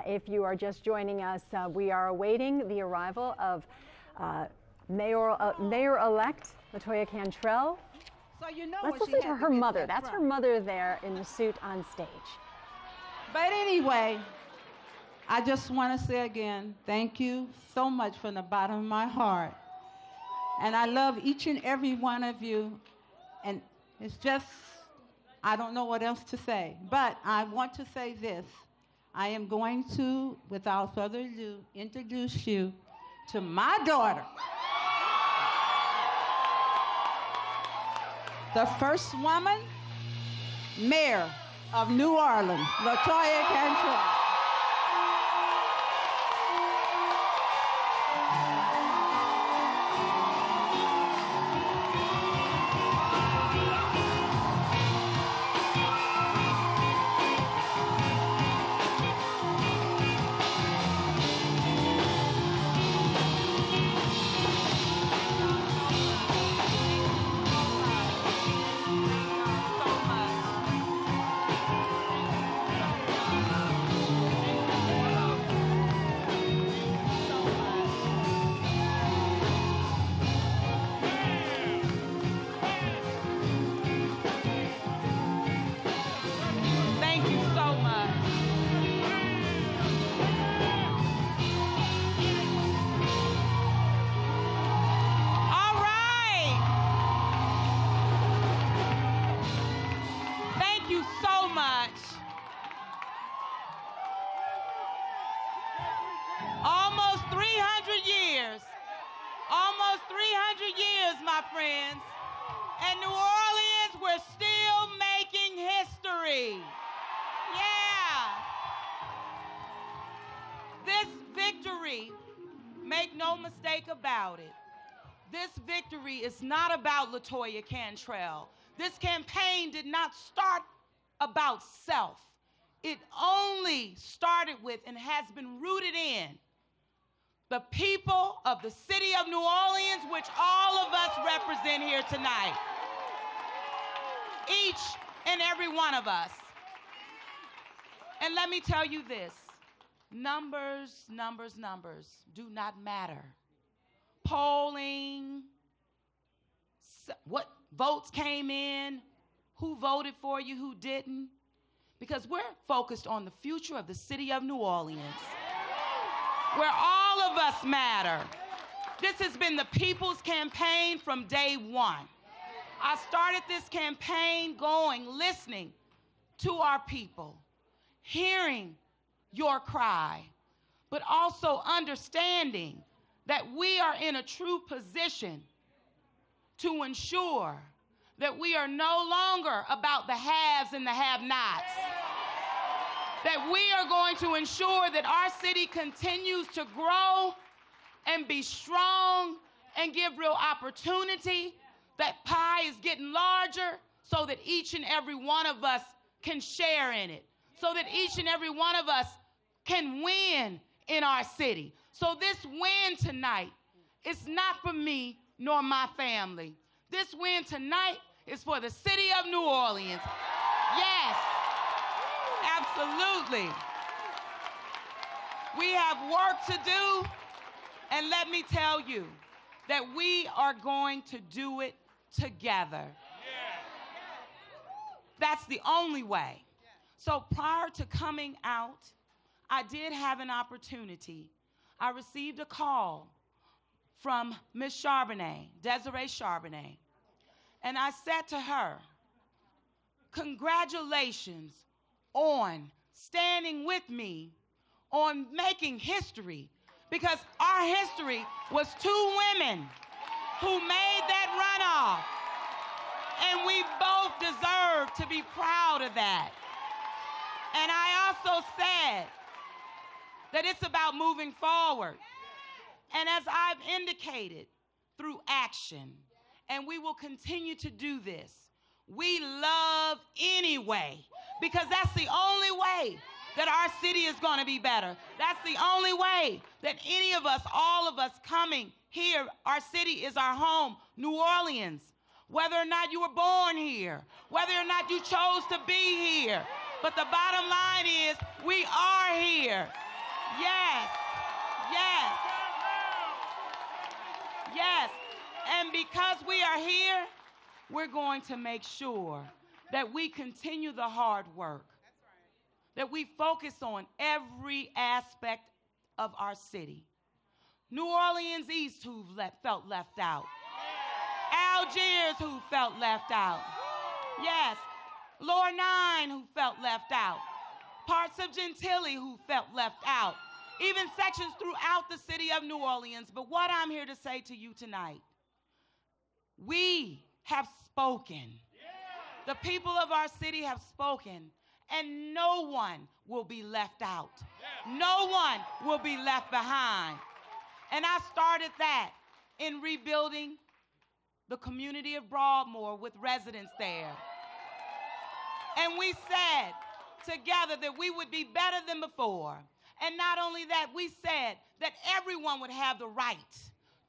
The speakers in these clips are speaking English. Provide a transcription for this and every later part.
If you are just joining us, we are awaiting the arrival of Mayor-elect Latoya Cantrell. So you know Let's listen to her mother. That's her mother there in the suit on stage. But anyway, I just want to say again, thank you so much from the bottom of my heart. And I love each and every one of you. And it's just, I don't know what else to say. But I want to say this. I am going to, without further ado, introduce you to my daughter, the first woman mayor of New Orleans, Latoya Cantrell. Almost 300 years, my friends. And New Orleans, we're still making history. Yeah. This victory, make no mistake about it, this victory is not about Latoya Cantrell. This campaign did not start about self. It only started with and has been rooted in the people of the city of New Orleans, which all of us represent here tonight. Each and every one of us. And let me tell you this, numbers do not matter. Polling, what votes came in, who voted for you, who didn't, because we're focused on the future of the city of New Orleans, where all of us matter. This has been the people's campaign from day one. I started this campaign listening to our people, hearing your cry, but also understanding that we are in a true position to ensure that we are no longer about the haves and the have-nots. That we are going to ensure that our city continues to grow and be strong and give real opportunity. That pie is getting larger so that each and every one of us can share in it, so that each and every one of us can win in our city. So this win tonight is not for me nor my family. This win tonight is for the city of New Orleans. Yes. Absolutely. We have work to do, and let me tell you that we are going to do it together. That's the only way. So prior to coming out, I did have an opportunity. I received a call from Ms. Charbonnet, Desiree Charbonnet, and I said to her, congratulations on standing with me on making history, because our history was two women who made that runoff, and we both deserve to be proud of that. And I also said that it's about moving forward, and as I've indicated, through action, and we will continue to do this. We love anyway, because that's the only way that our city is going to be better. That's the only way that any of us, all of us coming here, our city is our home, New Orleans. Whether or not you were born here, whether or not you chose to be here, But the bottom line is we are here. Yes, yes, yes. And because we are here, we're going to make sure that we continue the hard work, that we focus on every aspect of our city. New Orleans East, who felt left out. Algiers, who felt left out. Yes. Lower 9, who felt left out. Parts of Gentilly, who felt left out. Even sections throughout the city of New Orleans. But what I'm here to say to you tonight, we have spoken. The people of our city have spoken, and no one will be left out. No one will be left behind. And I started that in rebuilding the community of Broadmoor with residents there. And we said together that we would be better than before. And not only that, we said that everyone would have the right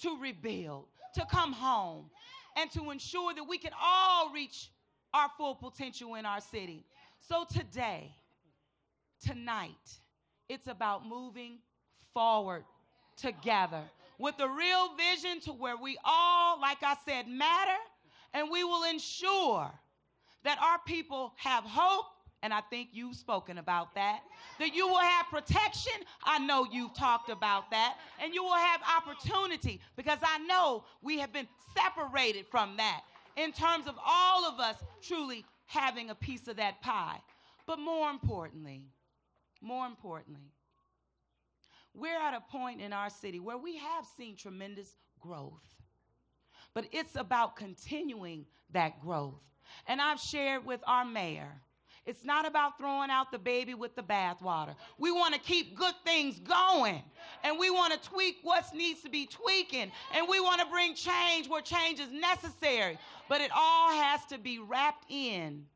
to rebuild, to come home, and to ensure that we can all reach our full potential in our city. So today, tonight, it's about moving forward together with a real vision to where we all, like I said, matter, and we will ensure that our people have hope, and I think you've spoken about that you will have protection. I know you've talked about that, and you will have opportunity, because I know we have been separated from that in terms of all of us truly having a piece of that pie. But more importantly, we're at a point in our city where we have seen tremendous growth, but it's about continuing that growth. And I've shared with our mayor, it's not about throwing out the baby with the bathwater. We want to keep good things going, and we want to tweak what needs to be tweaking, and we want to bring change where change is necessary. But it all has to be wrapped in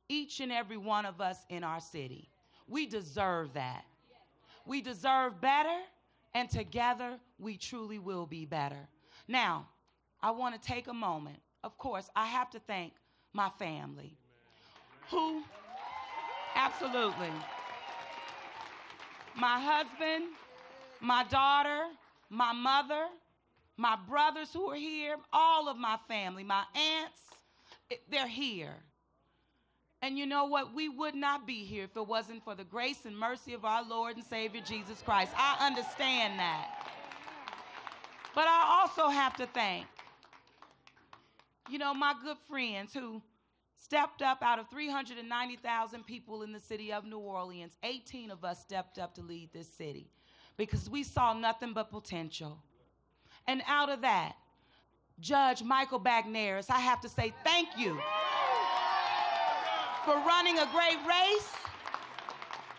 each and every one of us in our city. We deserve that. We deserve better, and together we truly will be better. Now, I want to take a moment. Of course, I have to thank my family, who, absolutely, my husband, my daughter, my mother, my brothers who are here, all of my family, my aunts, they're here. And you know what? We would not be here if it wasn't for the grace and mercy of our Lord and Savior, Jesus Christ. I understand that. But I also have to thank, my good friends who stepped up. Out of 390,000 people in the city of New Orleans, 18 of us stepped up to lead this city because we saw nothing but potential. And out of that, Judge Michael Bagneris, I have to say thank you for running a great race.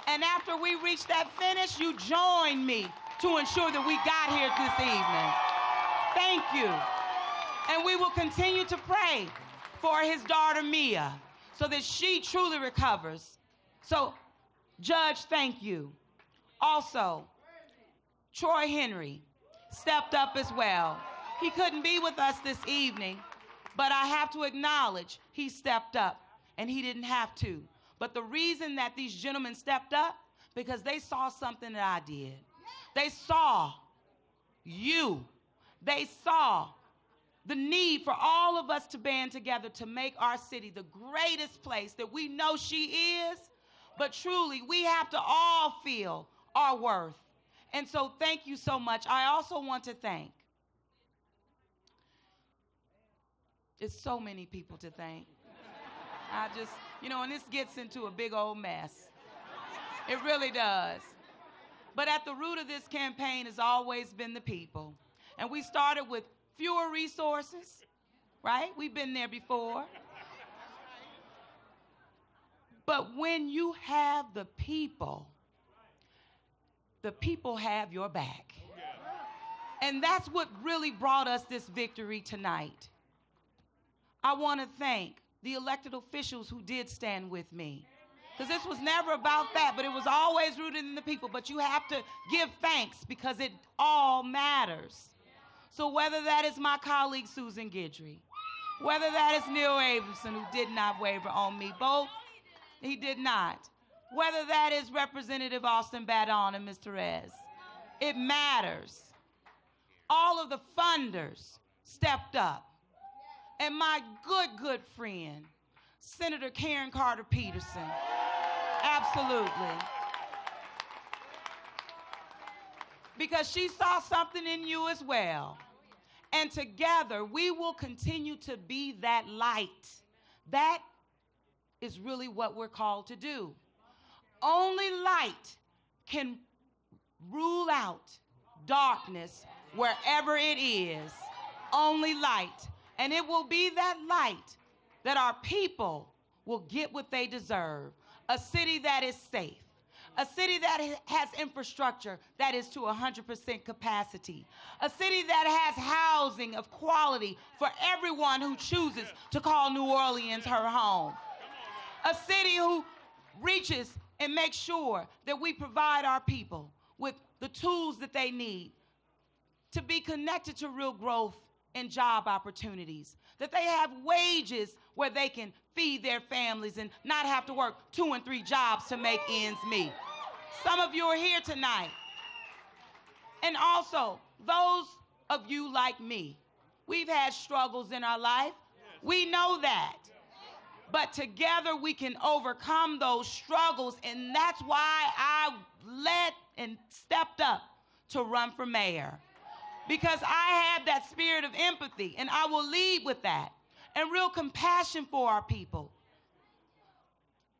And after we reached that finish, you joined me to ensure that we got here this evening. Thank you. And we will continue to pray for his daughter, Mia, so that she truly recovers. So, Judge, thank you. Also, Troy Henry stepped up as well. He couldn't be with us this evening, but I have to acknowledge he stepped up, and he didn't have to. But the reason that these gentlemen stepped up, because they saw something that I did. They saw you. They saw the need for all of us to band together to make our city the greatest place that we know she is, but truly we have to all feel our worth. And so thank you so much. I also want to thank, it's so many people to thank. I just, and this gets into a big old mess. It really does. But at the root of this campaign has always been the people. And we started with fewer resources, right? We've been there before. But when you have the people have your back. And that's what really brought us this victory tonight. I want to thank the elected officials who did stand with me. Because this was never about that, but it was always rooted in the people. But you have to give thanks because it all matters. So whether that is my colleague Susan Guidry, whether that is Neil Abramson, who did not waver on me, both He did not. Whether that is Representative Austin Badon and Ms. Therese, it matters. All of the funders stepped up. And my good friend, Senator Karen Carter Peterson, absolutely. Because she saw something in you as well. And together, we will continue to be that light. That is really what we're called to do. Only light can rule out darkness wherever it is. Only light. And it will be that light that our people will get what they deserve. A city that is safe. A city that has infrastructure that is to 100% capacity. A city that has housing of quality for everyone who chooses to call New Orleans her home. A city who reaches and makes sure that we provide our people with the tools that they need to be connected to real growth and job opportunities, that they have wages where they can feed their families and not have to work 2 and 3 jobs to make ends meet. Some of you are here tonight. And also, those of you like me, we've had struggles in our life. We know that. But together we can overcome those struggles, and that's why I led and stepped up to run for mayor. Because I have that spirit of empathy, and I will lead with that, and real compassion for our people.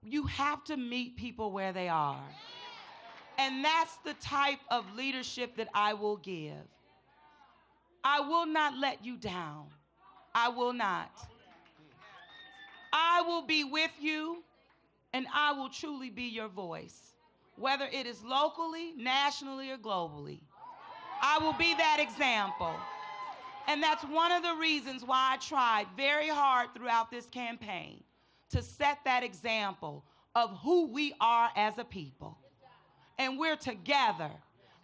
You have to meet people where they are. And that's the type of leadership that I will give. I will not let you down. I will not. I will be with you, and I will truly be your voice, whether it is locally, nationally, or globally. I will be that example. And that's one of the reasons why I tried very hard throughout this campaign to set that example of who we are as a people. And we're together.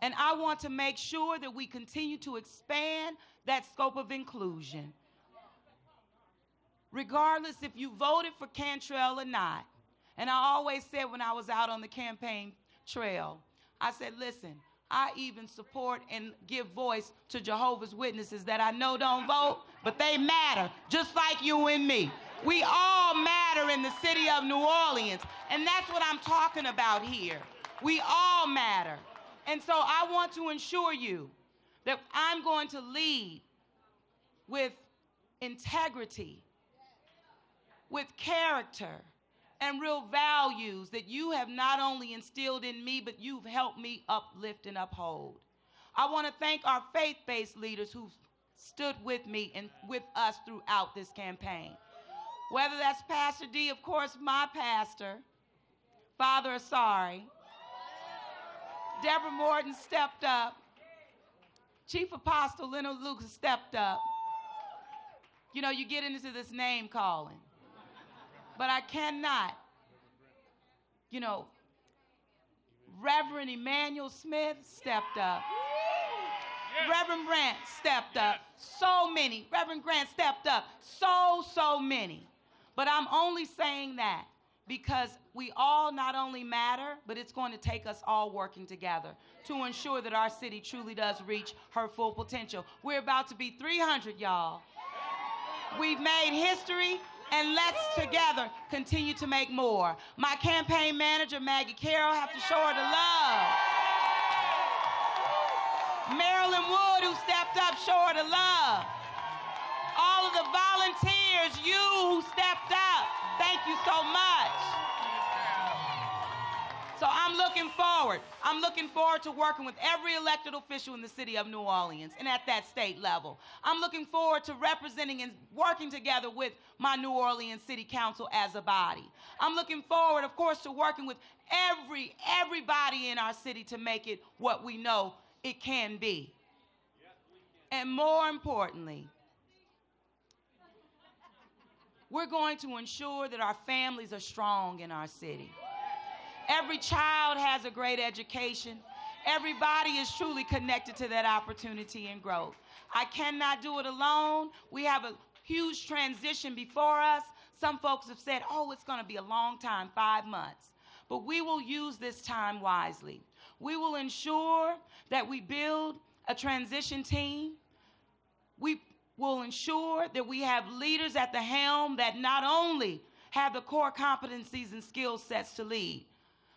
And I want to make sure that we continue to expand that scope of inclusion. Regardless if you voted for Cantrell or not. And I always said when I was out on the campaign trail, I said, listen, I even support and give voice to Jehovah's Witnesses that I know don't vote, but they matter, just like you and me. We all matter in the city of New Orleans, and that's what I'm talking about here. We all matter. And so I want to ensure you that I'm going to lead with integrity, with character, and real values that you have not only instilled in me, but you've helped me uplift and uphold. I want to thank our faith-based leaders who stood with me and with us throughout this campaign. Whether that's Pastor D, of course, my pastor, Father Asari. Deborah Morton stepped up. Chief Apostle Leonard Lucas stepped up. You know, you get into this name calling. But I cannot, Reverend Emmanuel Smith stepped up. Reverend Grant stepped up. So many. Reverend Grant stepped up. So many. But I'm only saying that because we all not only matter, but it's going to take us all working together to ensure that our city truly does reach her full potential. We're about to be 300, y'all. We've made history. And let's together continue to make more. My campaign manager, Maggie Carroll, have to show her the love. Marilyn Wood, who stepped up, show her the love. All of the volunteers, you who stepped up, thank you so much. So I'm looking forward. I'm looking forward to working with every elected official in the city of New Orleans and at that state level. I'm looking forward to representing and working together with my New Orleans City Council as a body. I'm looking forward, of course, to working with everybody in our city to make it what we know it can be. And more importantly, we're going to ensure that our families are strong in our city. Every child has a great education. Everybody is truly connected to that opportunity and growth. I cannot do it alone. We have a huge transition before us, Some folks have said, oh, it's going to be a long time, 5 months. But we will use this time wisely. We will ensure that we build a transition team. We will ensure that we have leaders at the helm that not only have the core competencies and skill sets to lead,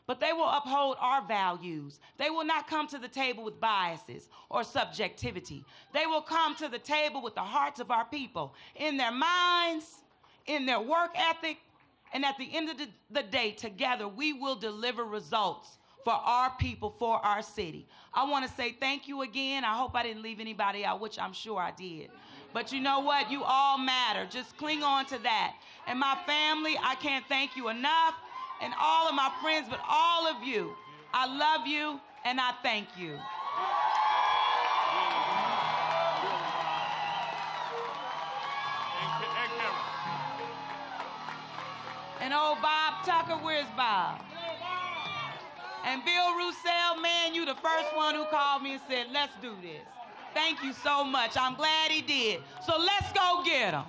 but they will uphold our values. They will not come to the table with biases or subjectivity. They will come to the table with the hearts of our people, in their minds, in their work ethic, and at the end of the day, together, we will deliver results for our people, for our city. I want to say thank you again. I hope I didn't leave anybody out, which I'm sure I did. But you know what? You all matter. Just cling on to that. And my family, I can't thank you enough. And all of my friends, but all of you, I love you and I thank you. And old Bob Tucker, where's Bob? And Bill Roussel, man, you the first one who called me and said, let's do this. Thank you so much. I'm glad he did. So let's go get him.